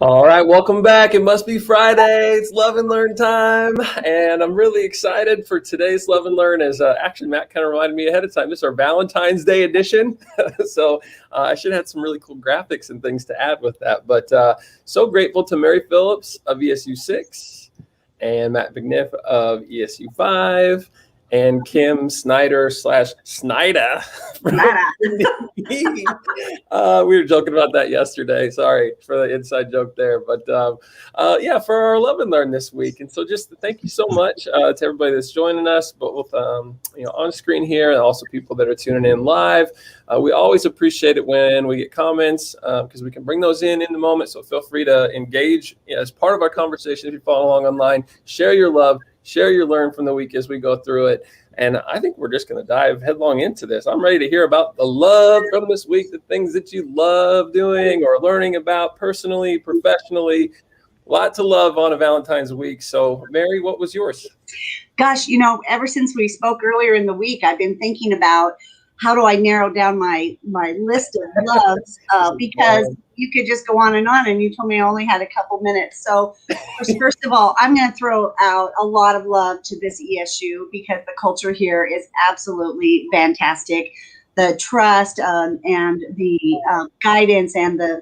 All right, welcome back. It must be Friday. It's Love and Learn time, and I'm really excited for today's Love and Learn. As actually Matt kind of reminded me ahead of time, this is our Valentine's Day edition, so I should have had some really cool graphics and things to add with that. But so grateful to Mary Phillips of ESU 6 and Matt McNiff of ESU 5. And Kim Snyder / Snyder. Nada. We were joking about that yesterday. Sorry for the inside joke there. But yeah, for our Love and Learn this week. And so just thank you so much to everybody that's joining us, both on screen here and also people that are tuning in live. We always appreciate it when we get comments because we can bring those in the moment. So feel free to engage as part of our conversation. If you follow along online, share your love. Share your learn from the week as we go through it. And I think we're just going to dive headlong into this. I'm ready to hear about the love from this week, the things that you love doing or learning about personally, professionally. A lot to love on a Valentine's week. So, Mary, what was yours? Gosh, ever since we spoke earlier in the week, I've been thinking about how do I narrow down my list of loves because you could just go on, and you told me I only had a couple minutes. So first of all, I'm going to throw out a lot of love to this ESU because the culture here is absolutely fantastic. The trust and the guidance and the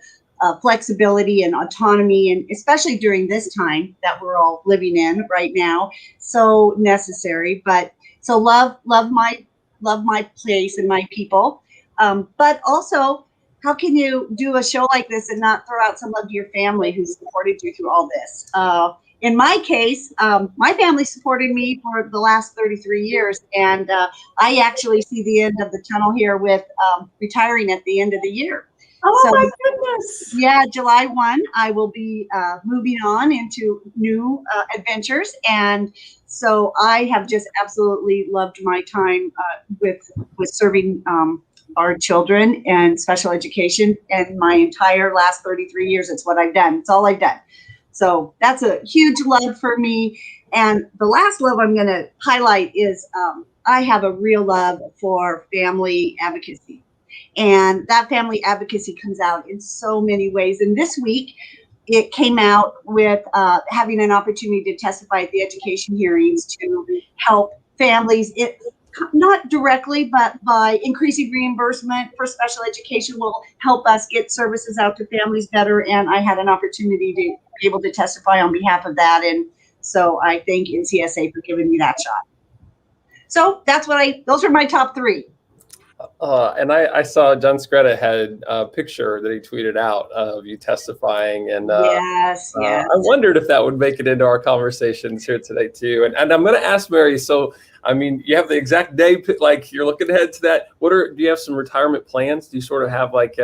flexibility and autonomy, and especially during this time that we're all living in right now, so necessary. But so love my place and my people. But also, how can you do a show like this and not throw out some love to your family who supported you through all this? In my case, my family supported me for the last 33 years. And I actually see the end of the tunnel here with retiring at the end of the year. Oh, my goodness. Yeah, July 1, I will be moving on into new adventures. And so I have just absolutely loved my time with serving our children and special education. And my entire last 33 years, it's what I've done. It's all I've done. So that's a huge love for me. And the last love I'm going to highlight is I have a real love for family advocacy. And that family advocacy comes out in so many ways. And this week, it came out with having an opportunity to testify at the education hearings to help families, not directly, but by increasing reimbursement for special education will help us get services out to families better. And I had an opportunity to be able to testify on behalf of that. And so I thank NCSA for giving me that shot. So those are my top three. And I saw John Scretta had a picture that he tweeted out of you testifying. And Yes. I wondered if that would make it into our conversations here today, too. And I'm going to ask Mary. So, I mean, you have the exact day, like you're looking ahead to that. Do you have some retirement plans? Do you sort of have like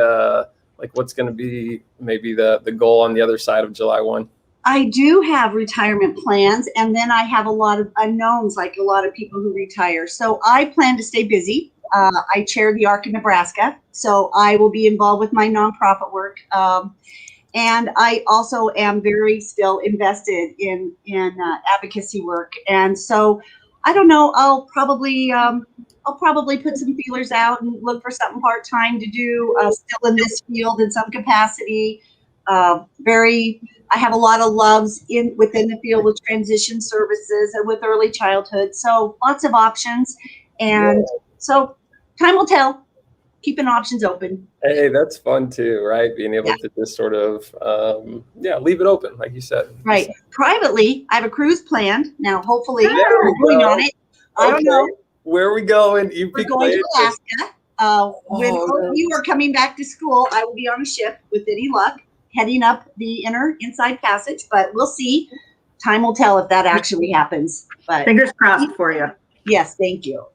what's going to be maybe the goal on the other side of July 1? I do have retirement plans, and then I have a lot of unknowns, like a lot of people who retire. So I plan to stay busy. I chair the ARC in Nebraska, so I will be involved with my nonprofit work. And I also am very still invested in advocacy work. And so I don't know, I'll probably put some feelers out and look for something part-time to do, still in this field in some capacity. I have a lot of loves within the field with transition services and with early childhood. So lots of options. And so time will tell. Keeping options open. Hey, that's fun too, right? Being able to just sort of, leave it open, like you said. Right. Privately, I have a cruise planned. Now, hopefully, we're going on it. I don't know. Where are we going? We're going to Alaska. When you are coming back to school, I will be on a ship with any luck, heading up the inside passage, but we'll see. Time will tell if that actually happens. But fingers crossed for you. Yes, thank you.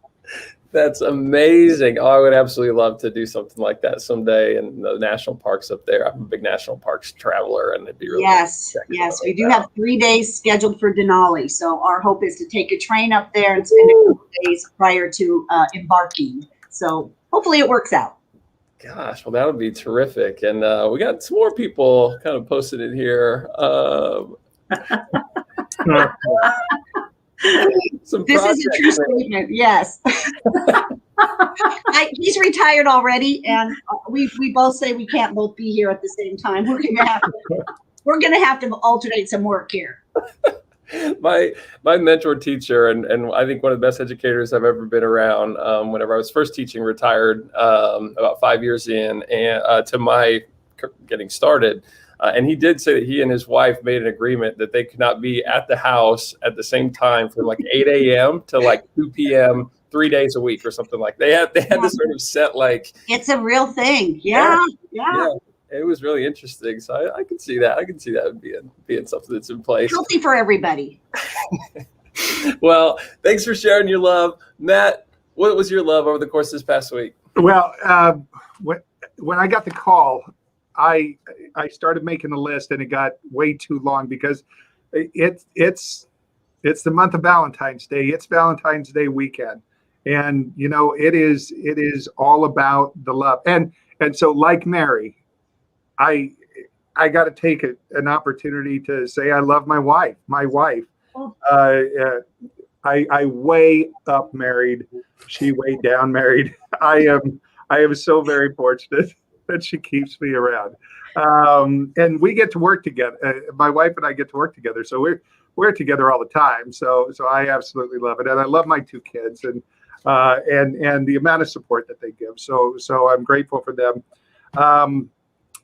That's amazing. Oh, I would absolutely love to do something like that someday in the national parks up there. I'm a big national parks traveler, and it'd be really Yes. We do have 3 days scheduled for Denali, so our hope is to take a train up there and spend a couple days prior to embarking. So hopefully it works out. Gosh, well, that would be terrific. And we got some more people kind of posted it here. This is a true statement. Yes. He's retired already, and we both say we can't both be here at the same time. We're going to have to we're going to have to alternate some work here. My mentor teacher, and I think one of the best educators I've ever been around, whenever I was first teaching, retired about 5 years in, and to my getting started. And he did say that he and his wife made an agreement that they could not be at the house at the same time from like 8 a.m. to like 2 p.m. 3 days a week or something like they had this sort of set, like, it's a real thing. Yeah. It was really interesting. So I can see that. I can see that being something that's in place. Healthy for everybody. Well, thanks for sharing your love. Matt, what was your love over the course of this past week? Well, when I got the call, I started making a list, and it got way too long because it's the month of Valentine's Day. It's Valentine's Day weekend, and it is all about the love. And so, like Mary, I got to take an opportunity to say I love my wife. My wife. I way up married. She way down married. I am so very fortunate that she keeps me around. And we get to work together. My wife and I get to work together. So we're together all the time. So I absolutely love it. And I love my two kids and the amount of support that they give. So I'm grateful for them.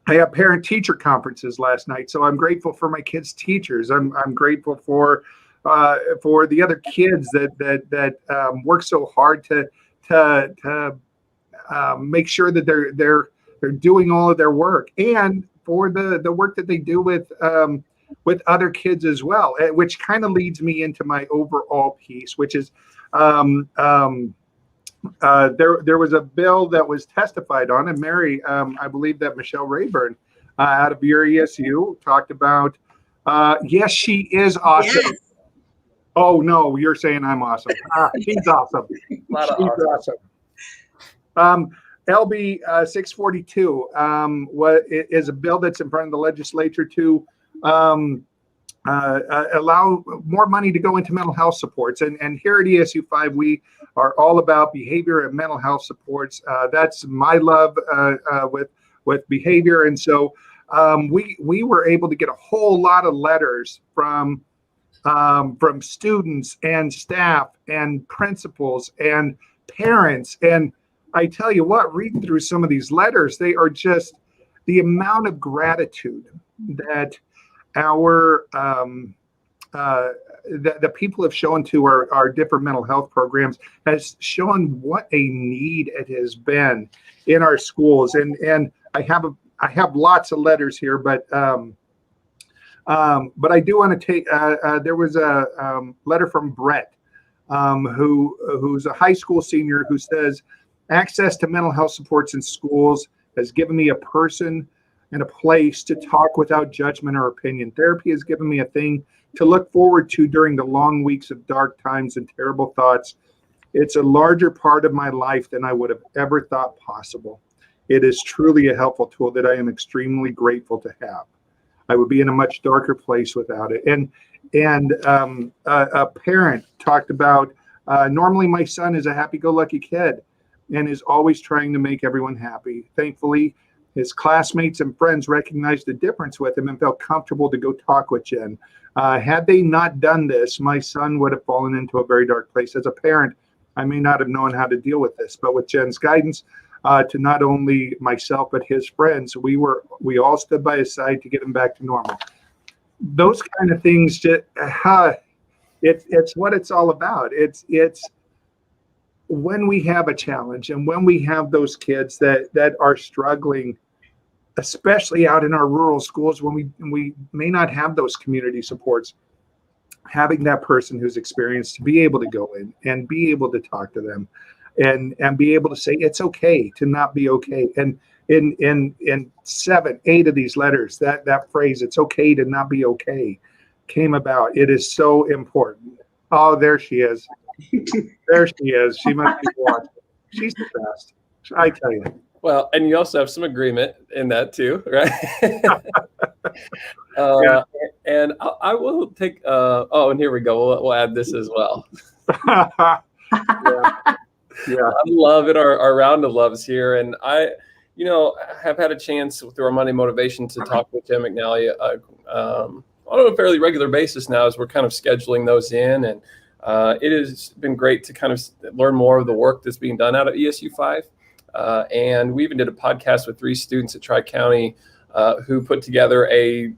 I have parent-teacher conferences last night, so I'm grateful for my kids' teachers. I'm grateful for the other kids that work so hard to make sure that they're doing all of their work, and for the work that they do with other kids as well, which kind of leads me into my overall piece, which is there was a bill that was testified on, and Mary, I believe that Michelle Rayburn out of your ESU talked about, yes, she is awesome. Yes. Oh, no, you're saying I'm awesome. She's awesome. She's awesome. LB 642 is a bill that's in front of the legislature to allow more money to go into mental health supports. And here at ESU 5, we are all about behavior and mental health supports. That's my love with behavior. And so we were able to get a whole lot of letters from students and staff and principals and parents. And I tell you what, reading through some of these letters, they are just the amount of gratitude that our the people have shown to our different mental health programs has shown what a need it has been in our schools. And I have lots of letters here, but I do want to take. There was a letter from Brett, who's a high school senior, who says, access to mental health supports in schools has given me a person and a place to talk without judgment or opinion. Therapy has given me a thing to look forward to during the long weeks of dark times and terrible thoughts. It's a larger part of my life than I would have ever thought possible. It is truly a helpful tool that I am extremely grateful to have. I would be in a much darker place without it. And a parent talked about, normally my son is a happy-go-lucky kid and is always trying to make everyone happy. Thankfully, his classmates and friends recognized the difference with him and felt comfortable to go talk with Jen. Had they not done this, my son would have fallen into a very dark place. As a parent, I may not have known how to deal with this, but with Jen's guidance, to not only myself but his friends, we all stood by his side to get him back to normal. Those kind of things, it's what it's all about. It's when we have a challenge and when we have those kids that are struggling, especially out in our rural schools, when we may not have those community supports, having that person who's experienced to be able to go in and be able to talk to them and be able to say it's okay to not be okay. And in 7, 8 of these letters, that phrase, it's okay to not be okay, came about. It is so important. Oh, there she is. There she is. She must be watching. She's the best, I tell you. Well, and you also have some agreement in that too, right? Yeah. And I will take. And here we go. We'll add this as well. Yeah. I love it. Our round of loves here, and have had a chance through our Monday Motivation to talk with Jen McNally on a fairly regular basis now as we're kind of scheduling those in. And it has been great to kind of learn more of the work that's being done out at ESU 5. And we even did a podcast with 3 students at Tri-County who put together a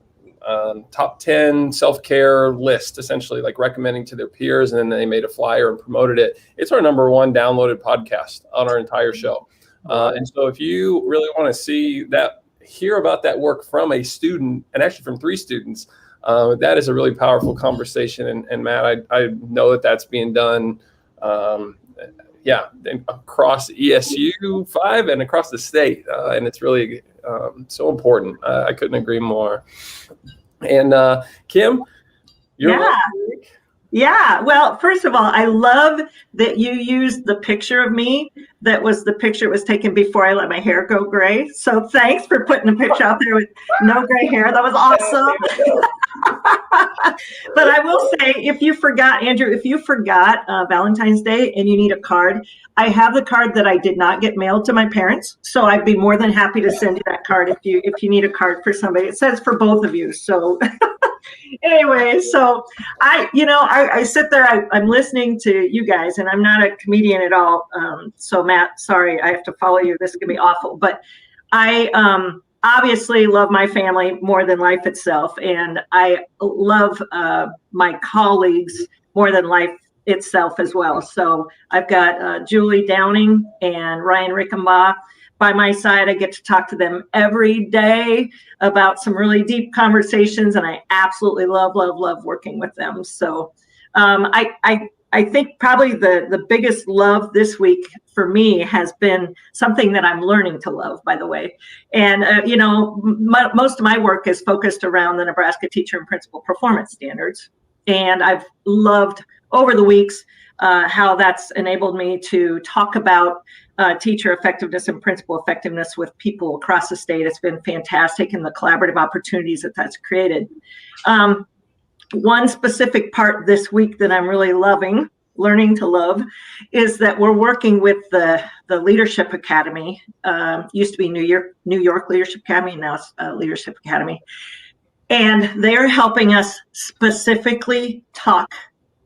top 10 self-care list, essentially like recommending to their peers. And then they made a flyer and promoted it. It's our #1 downloaded podcast on our entire show. And so if you really want to hear about that work from a student, and actually from 3 students, that is a really powerful conversation. And Matt, I know that that's being done, across ESU 5 and across the state. And it's really so important. I couldn't agree more. And Kim, Yeah. Well, first of all, I love that you used the picture of me. That was the picture that was taken before I let my hair go gray. So thanks for putting a picture out there with no gray hair. That was awesome. But I will say, if you forgot, Andrew, Valentine's Day and you need a card, I have the card that I did not get mailed to my parents. So I'd be more than happy to send you that card if you need a card for somebody. It says for both of you. So anyway, so I sit there, I'm listening to you guys, and I'm not a comedian at all. So Matt, sorry, I have to follow you. This is gonna be awful, but I obviously love my family more than life itself. And I love my colleagues more than life itself as well. So I've got Julie Downing and Ryan Rickenbaugh by my side. I get to talk to them every day about some really deep conversations, and I absolutely love working with them. So I think probably the biggest love this week for me has been something that I'm learning to love, by the way. And, most of my work is focused around the Nebraska Teacher and Principal Performance Standards. And I've loved over the weeks how that's enabled me to talk about teacher effectiveness and principal effectiveness with people across the state. It's been fantastic, and the collaborative opportunities that's created. One specific part this week that I'm really learning to love, is that we're working with the Leadership Academy. Used to be New York Leadership Academy, now it's Leadership Academy. And they're helping us specifically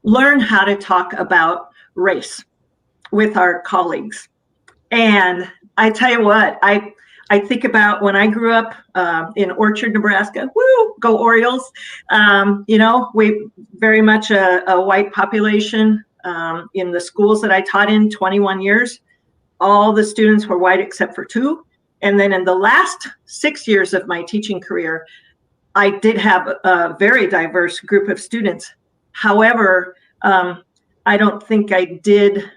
learn how to talk about race with our colleagues. And I tell you what, I think about when I grew up in Orchard, Nebraska. Woo, go Orioles. We very much a white population in the schools that I taught in 21 years. All the students were white except for 2. And then in the last 6 years of my teaching career, I did have a very diverse group of students. However, I don't think I did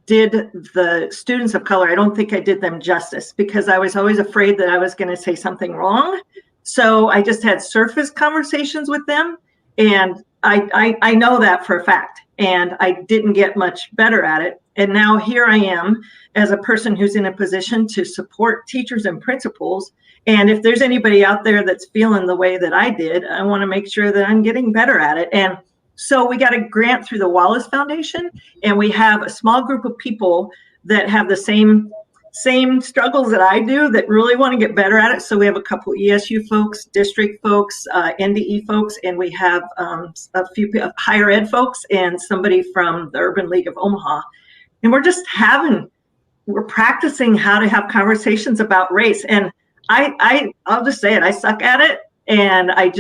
the students of color, I don't think I did them justice, because I was always afraid that I was going to say something wrong. So I just had surface conversations with them. And I know that for a fact. And I didn't get much better at it. And now here I am as a person who's in a position to support teachers and principals. And if there's anybody out there that's feeling the way that I did, I want to make sure that I'm getting better at it. And so we got a grant through the Wallace Foundation, and we have a small group of people that have the same struggles that I do that really want to get better at it. So we have a couple ESU folks, district folks, NDE folks, and we have a few higher ed folks and somebody from the Urban League of Omaha. And we're practicing how to have conversations about race. And I'll just say it, I suck at it. And I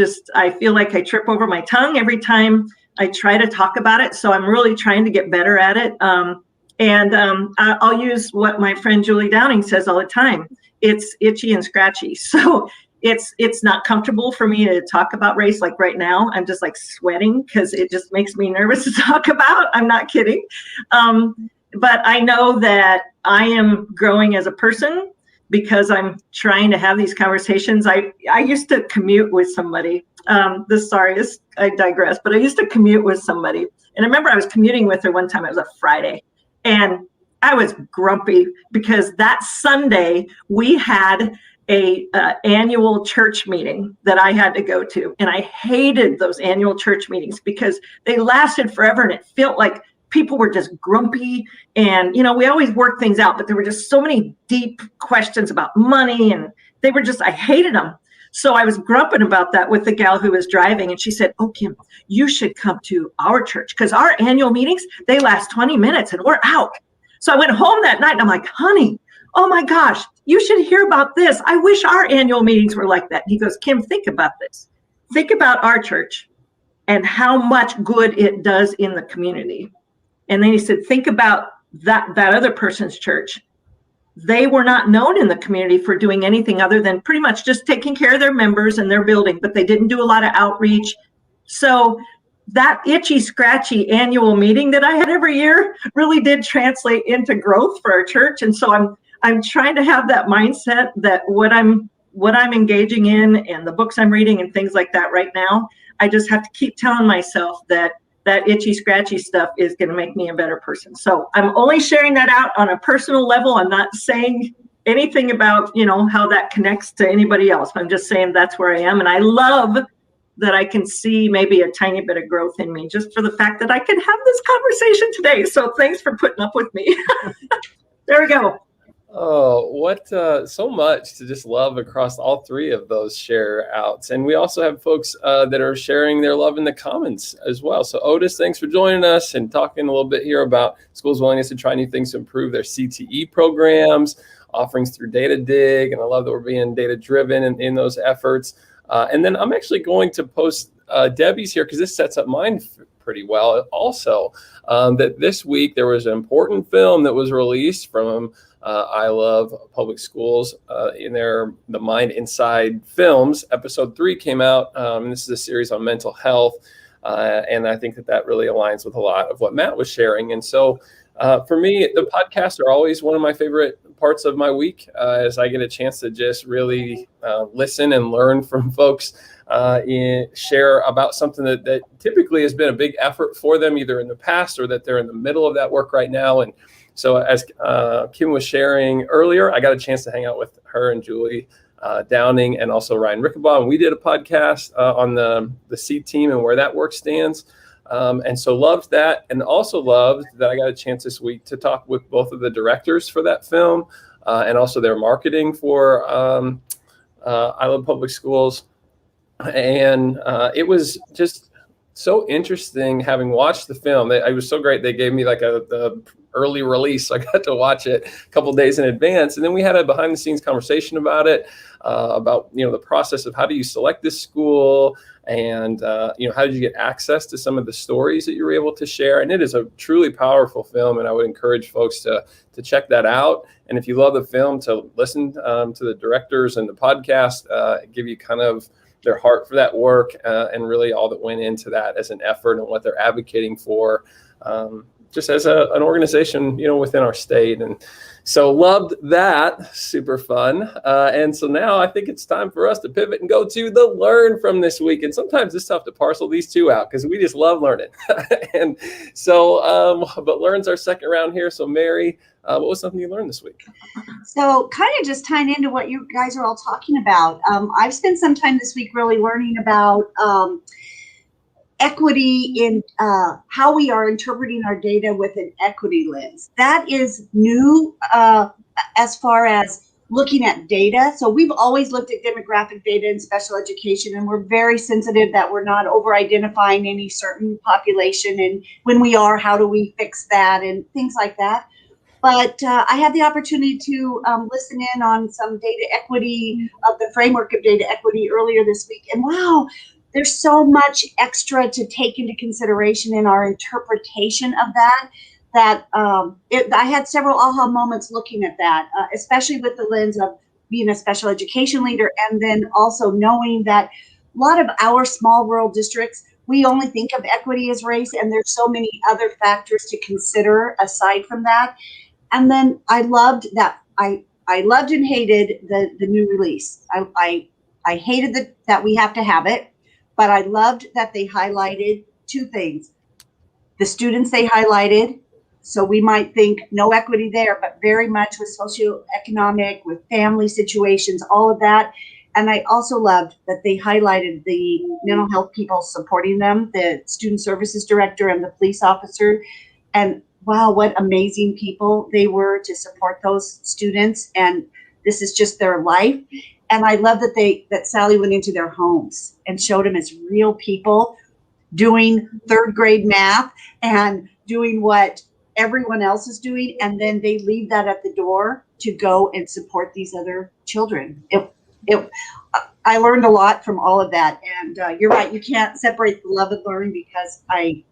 feel like I trip over my tongue every time I try to talk about it. So I'm really trying to get better at it. I'll use what my friend Julie Downing says all the time. It's itchy and scratchy. So it's not comfortable for me to talk about race. Like right now, I'm just like sweating because it just makes me nervous to talk about. I'm not kidding. But I know that I am growing as a person because I'm trying to have these conversations. I used to commute with somebody. I digress, but I used to commute with somebody. And I remember I was commuting with her one time. It was a Friday. And I was grumpy because that Sunday we had a annual church meeting that I had to go to. And I hated those annual church meetings because they lasted forever. And it felt like people were just grumpy, and we always work things out, but there were just so many deep questions about money, and they were just, I hated them. So I was grumping about that with the gal who was driving, and she said, "Oh, Kim, you should come to our church because our annual meetings, they last 20 minutes and we're out." So I went home that night and I'm like, "Honey, oh my gosh, you should hear about this. I wish our annual meetings were like that." And he goes, "Kim, think about this. Think about our church and how much good it does in the community." And then he said, "Think about that other person's church. They were not known in the community for doing anything other than pretty much just taking care of their members and their building, but they didn't do a lot of outreach." So that itchy, scratchy annual meeting that I had every year really did translate into growth for our church. And so I'm trying to have that mindset that what I'm engaging in and the books I'm reading and things like that right now, I just have to keep telling myself that itchy, scratchy stuff is going to make me a better person. So I'm only sharing that out on a personal level. I'm not saying anything about, how that connects to anybody else. I'm just saying that's where I am. And I love that I can see maybe a tiny bit of growth in me just for the fact that I can have this conversation today. So thanks for putting up with me. There we go. Oh, what so much to just love across all three of those share outs. And we also have folks that are sharing their love in the comments as well. So Otis, thanks for joining us and talking a little bit here about schools' willingness to try new things to improve their CTE programs, offerings through Data Dig. And I love that we're being data driven in those efforts. And then I'm actually going to post Debbie's here because this sets up mine pretty well also, that this week there was an important film that was released from I Love Public Schools in the Mind Inside Films. Episode 3 came out. And this is a series on mental health. And I think that really aligns with a lot of what Matt was sharing. And so for me, the podcasts are always one of my favorite parts of my week as I get a chance to just really listen and learn from folks share about something that typically has been a big effort for them either in the past or that they're in the middle of that work right now. And so as Kim was sharing earlier, I got a chance to hang out with her and Julie Downing and also Ryan Rickabaugh. We did a podcast on the SEED team and where that work stands. And so loved that, and also loved that I got a chance this week to talk with both of the directors for that film and also their marketing for I Love Public Schools. And it was just so interesting having watched the film. It was so great. They gave me like the early release. So I got to watch it a couple of days in advance. And then we had a behind the scenes conversation about it, about, the process of how do you select this school and, how did you get access to some of the stories that you were able to share? And it is a truly powerful film. And I would encourage folks to check that out. And if you love the film, to listen to the directors and the podcast, give you kind of their heart for that work and really all that went into that as an effort and what they're advocating for just as an organization, within our state. And so loved that. Super fun. And so now I think it's time for us to pivot and go to the learn from this week. And sometimes it's tough to parcel these two out because we just love learning. And so, but learn's our second round here. So Mary, what was something you learned this week? So kind of just tying into what you guys are all talking about. I've spent some time this week really learning about equity in how we are interpreting our data with an equity lens. That is new as far as looking at data. So we've always looked at demographic data in special education, and we're very sensitive that we're not over-identifying any certain population. And when we are, how do we fix that and things like that. But I had the opportunity to listen in on some data equity of the framework of data equity earlier this week. And wow, there's so much extra to take into consideration in our interpretation of that I had several aha moments looking at that, especially with the lens of being a special education leader, and then also knowing that a lot of our small rural districts, we only think of equity as race, and there's so many other factors to consider aside from that. And then I loved that. I loved and hated the new release. I hated that we have to have it, but I loved that they highlighted two things. The students they highlighted, so we might think no equity there, but very much with socioeconomic, with family situations, all of that. And I also loved that they highlighted the mental health people supporting them, the student services director and the police officer, and wow, what amazing people they were to support those students. And this is just their life. And I love that Sally went into their homes and showed them as real people doing third grade math and doing what everyone else is doing. And then they leave that at the door to go and support these other children. I learned a lot from all of that. And you're right, you can't separate the love and learning, because I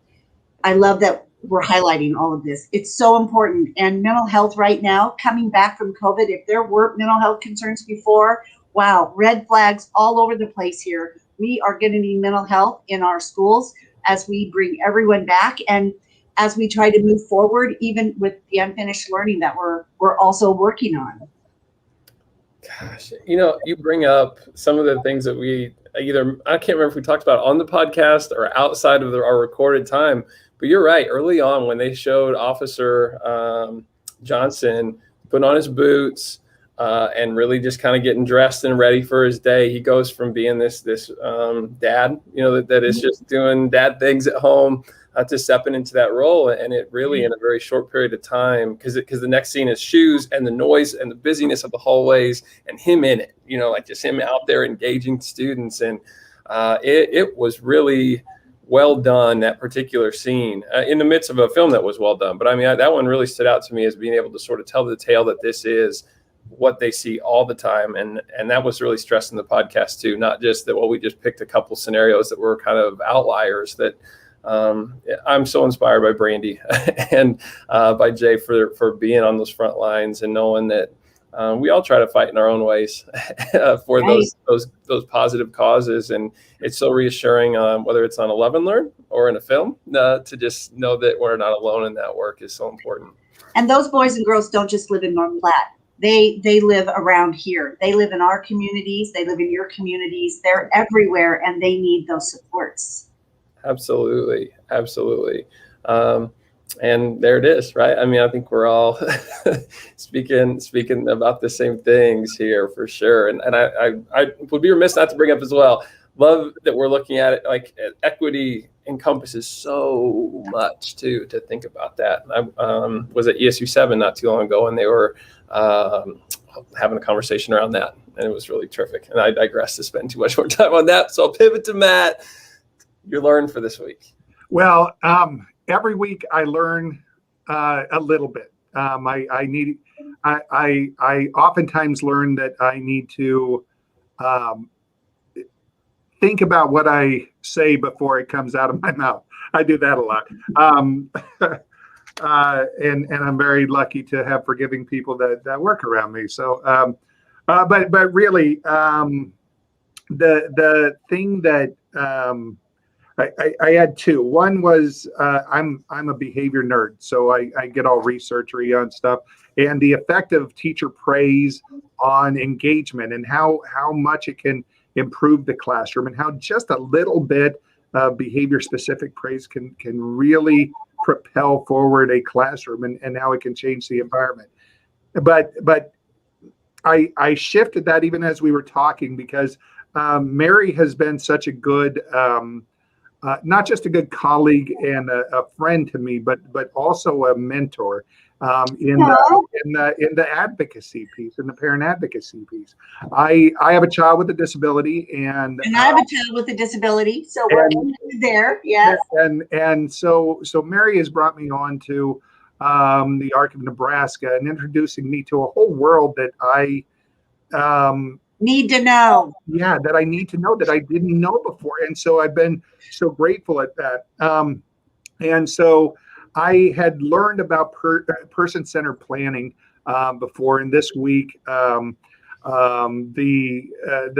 love that we're highlighting all of this. It's so important. And mental health right now, coming back from COVID, if there weren't mental health concerns before, wow, red flags all over the place here. We are going to need mental health in our schools as we bring everyone back, and as we try to move forward, even with the unfinished learning that we're also working on. Gosh, you bring up some of the things that I can't remember if we talked about on the podcast or outside of our recorded time, but you're right. Early on, when they showed Officer Johnson putting on his boots and really just kind of getting dressed and ready for his day, he goes from being this dad, that is just doing dad things at home, to stepping into that role. And it really, in a very short period of time, because the next scene is shoes and the noise and the busyness of the hallways and him in it, like just him out there engaging students. And it was really well done, that particular scene, in the midst of a film that was well done. But I mean, that one really stood out to me as being able to sort of tell the tale that this is what they see all the time. And that was really stressed in the podcast too, not just that, well, we just picked a couple scenarios that were kind of outliers. That I'm so inspired by Brandy and by Jay for being on those front lines and knowing that we all try to fight in our own ways for those positive causes. And it's so reassuring, whether it's on a Love and Learn or in a film, to just know that we're not alone in that work is so important. And those boys and girls don't just live in North Platte. They live around here. They live in our communities. They live in your communities. They're everywhere, and they need those supports. Absolutely. And there it is, right? I mean, I think we're all speaking about the same things here for sure. And I would be remiss not to bring up as well, love that we're looking at it, like equity encompasses so much to think about that. I was at ESU 7 not too long ago, and they were having a conversation around that, and it was really terrific. And I digress to spend too much more time on that. So I'll pivot to Matt. You learned for this week. Well, every week I learn a little bit. I oftentimes learn that I need to think about what I say before it comes out of my mouth. I do that a lot. And I'm very lucky to have forgiving people that work around me. So, but really, the thing that I had two. One was I'm a behavior nerd, so I get all researchery on stuff, and the effect of teacher praise on engagement and how much it can improve the classroom, and how just a little bit of behavior specific praise can really propel forward a classroom, and how it can change the environment. But I shifted that even as we were talking, because Mary has been such a good not just a good colleague and a friend to me, but also a mentor in the advocacy piece, in the parent advocacy piece. I have a child with a disability, and I have a child with a disability, so we're there. Yes. And so Mary has brought me on to the Arc of Nebraska and introducing me to a whole world that I need to know. Yeah, that I need to know, that I didn't know before. And so I've been so grateful at that. And so I had learned about person-centered planning before. And this week, the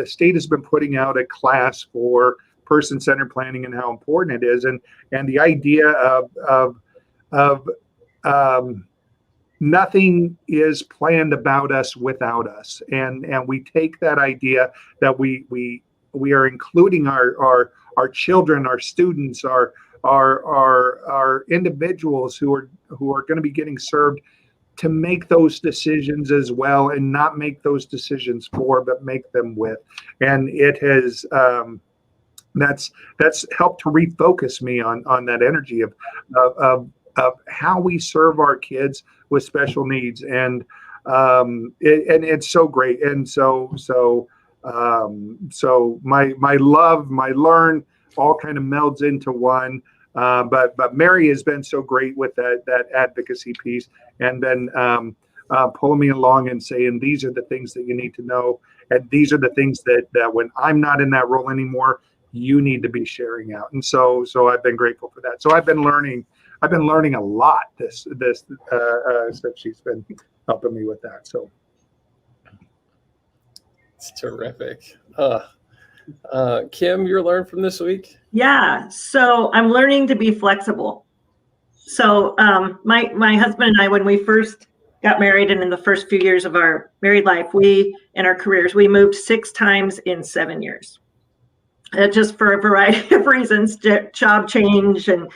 state has been putting out a class for person-centered planning and how important it is. And the idea of nothing is planned about us without us, and we take that idea that we are including our children, our students, our individuals who are going to be getting served, to make those decisions as well, and not make those decisions for, but make them with. And it has that's helped to refocus me on that energy of how we serve our kids with special needs, and it's so great. And so my love, my learn, all kind of melds into one. But Mary has been so great with that advocacy piece, and then pulling me along and saying, these are the things that you need to know, and these are the things that when I'm not in that role anymore, you need to be sharing out. And so I've been grateful for that. So I've been learning a lot this since she's been helping me with that. So it's terrific. Kim, you learned from this week? Yeah. So I'm learning to be flexible. So my husband and I, when we first got married and in the first few years of our married life, in our careers, we moved 6 times in 7 years. Just for a variety of reasons, job change and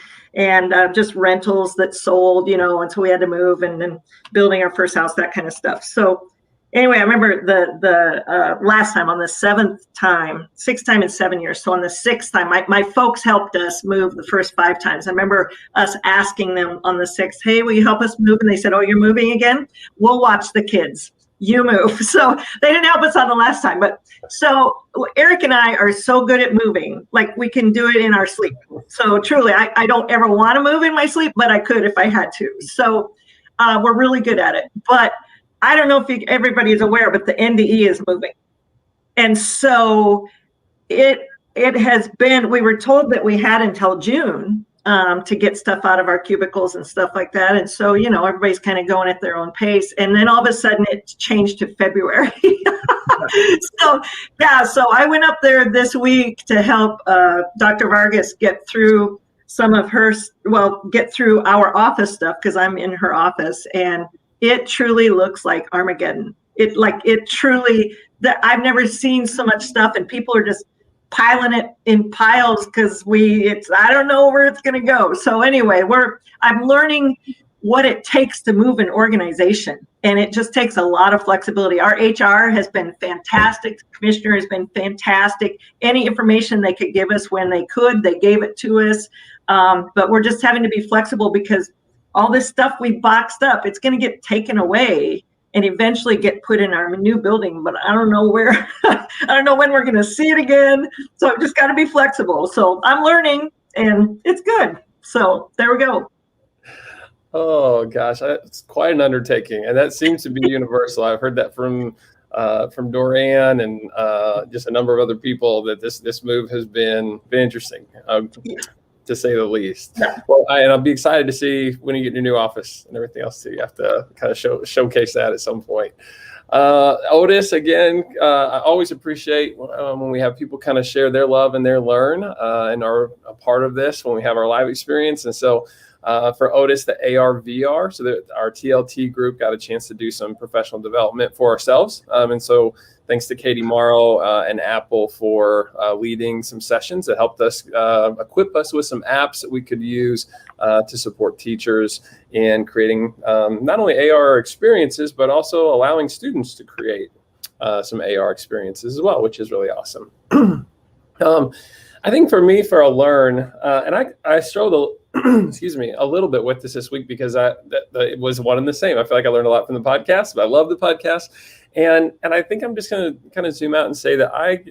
just rentals that sold, until we had to move, and then building our first house, that kind of stuff. So anyway, I remember the last time, on the 6th time in 7 years. So on the 6th time, my folks helped us move the first 5 times. I remember us asking them on the 6th, hey, will you help us move? And they said, oh, you're moving again? We'll watch the kids. You move. So they didn't help us on the last time. But so Eric and I are so good at moving, like we can do it in our sleep. So truly, I don't ever want to move in my sleep, but I could if I had to. So we're really good at it. But I don't know if everybody is aware, but the NDE is moving. And so it has been, we were told that we had until June to get stuff out of our cubicles and stuff like that. And so, everybody's kind of going at their own pace. And then all of a sudden it changed to February. So I went up there this week to help Dr. Vargas get through get through our office stuff, because I'm in her office, and it truly looks like Armageddon. I've never seen so much stuff, and people are just piling it in piles because I don't know where it's going to go. So anyway, I'm learning what it takes to move an organization, and it just takes a lot of flexibility. Our HR has been fantastic. The commissioner has been fantastic. Any information they could give us when they could, they gave it to us. But we're just having to be flexible, because all this stuff we boxed up, it's going to get taken away and eventually get put in our new building, but I don't know where. I don't know when we're going to see it again. So I've just got to be flexible. So I'm learning, and it's good. So there we go. Oh gosh, it's quite an undertaking, and that seems to be universal. I've heard that from Dorian and just a number of other people, that this move has been interesting. To say the least. Well, I'll be excited to see when you get your new office and everything else too. You have to kind of showcase that at some point. Otis, again, I always appreciate when we have people kind of share their love and their learn and are a part of this when we have our live experience. And so for Otis, the AR/VR, so that our TLT group got a chance to do some professional development for ourselves. And so thanks to Katie Morrow and Apple for leading some sessions that helped us equip us with some apps that we could use to support teachers in creating not only AR experiences, but also allowing students to create some AR experiences as well, which is really awesome. I think for me, for a learn, and I struggled, excuse me, a little bit with this week, because it was one and the same. I feel like I learned a lot from the podcast, but I love the podcast. And I think I'm just going to kind of zoom out and say that I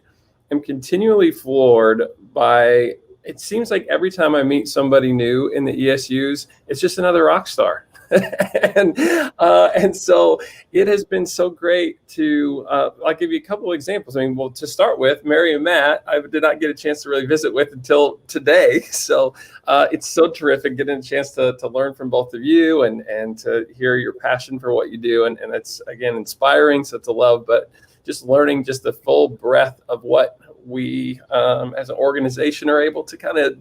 am continually floored by, it seems like every time I meet somebody new in the ESUs, it's just another rock star. and so it has been so great to, I'll give you a couple of examples. I mean, well, to start with, Mary and Matt, I did not get a chance to really visit with until today. So it's so terrific getting a chance to learn from both of you and to hear your passion for what you do. And it's, again, inspiring, so to love, but just learning just the full breadth of what we as an organization are able to kind of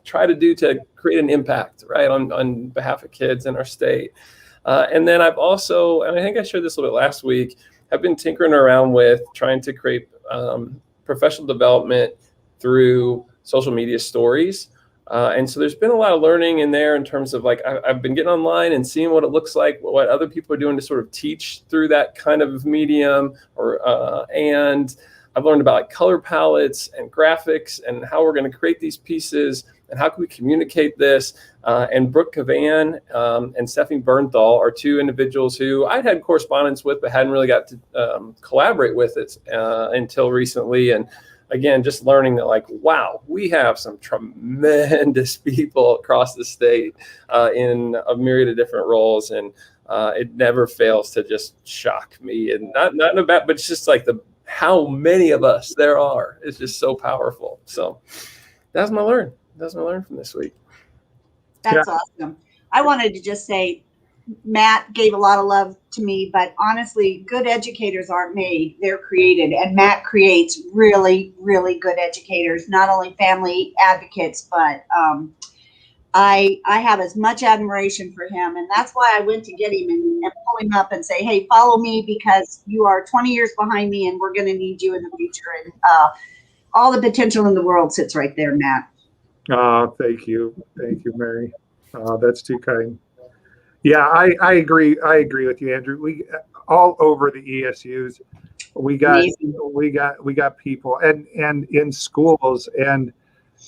try to do to create an impact, right, on behalf of kids in our state. And then I've also, and I think I shared this a little bit last week, I've been tinkering around with trying to create professional development through social media stories. And so there's been a lot of learning in there in terms of, like, I've been getting online and seeing what it looks like, what other people are doing to sort of teach through that kind of medium, and I've learned about, like, color palettes and graphics and how we're going to create these pieces and how can we communicate this? And Brooke Cavan and Stephanie Bernthal are two individuals who I'd had correspondence with, but hadn't really got to collaborate with it until recently. And again, just learning that, like, wow, we have some tremendous people across the state in a myriad of different roles. And it never fails to just shock me. And not in a bad, but it's just like how many of us there are. It's just so powerful. So that's my learn. That's my learn from this week. That's awesome. I wanted to just say, Matt gave a lot of love to me, but honestly, good educators aren't made, they're created. And Matt creates really, really good educators, not only family advocates, but I have as much admiration for him. And that's why I went to get him and pull him up and say, hey, follow me, because you are 20 years behind me and we're going to need you in the future. And all the potential in the world sits right there, Matt. Thank you. Thank you, Mary. That's too kind. Yeah, I agree. I agree with you, Andrew. We all over the ESUs, we got people and in schools and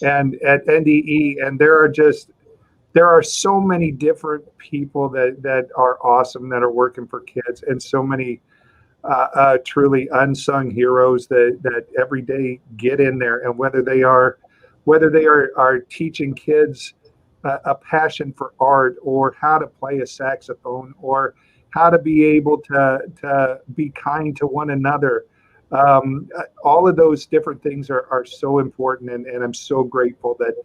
at NDE, and there are so many different people that are awesome, that are working for kids, and so many truly unsung heroes that every day get in there, and whether they are teaching kids a passion for art, or how to play a saxophone, or how to be able to be kind to one another. All of those different things are so important, and I'm so grateful that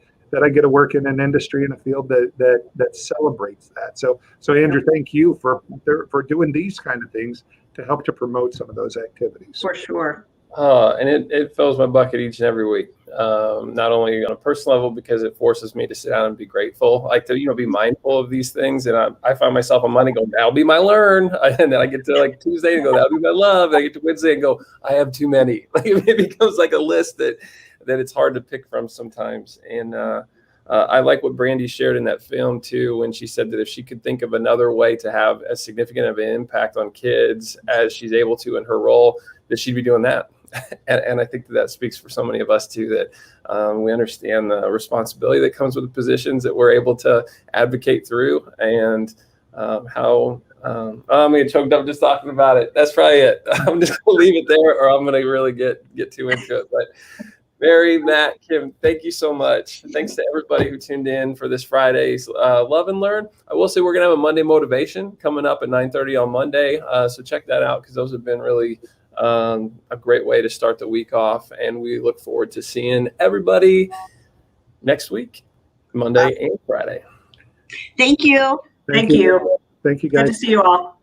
I get to work in an industry in a field that celebrates that. So Andrew, thank you for doing these kind of things to help to promote some of those activities. For sure. And it fills my bucket each and every week. Not only on a personal level, because it forces me to sit down and be grateful, like to, be mindful of these things. And I find myself on Monday going, that'll be my learn. And then I get to like Tuesday and go, that'll be my love. And I get to Wednesday and go, I have too many. Like it becomes like a list that it's hard to pick from sometimes. And I like what Brandy shared in that film too, when she said that if she could think of another way to have as significant of an impact on kids as she's able to in her role, that she'd be doing that. And I think that speaks for so many of us too, that we understand the responsibility that comes with the positions that we're able to advocate through, and how I'm gonna get choked up just talking about it. That's probably it. I'm just gonna leave it there, or I'm gonna really get too into it. But Mary, Matt, Kim, thank you so much. Thanks to everybody who tuned in for this Friday's Love and Learn. I will say we're gonna have a Monday motivation coming up at 9:30 on Monday, so check that out, because those have been really a great way to start the week off, and we look forward to seeing everybody next week, Monday and Friday. Thank you. Thank you. Thank you, guys. Good to see you all.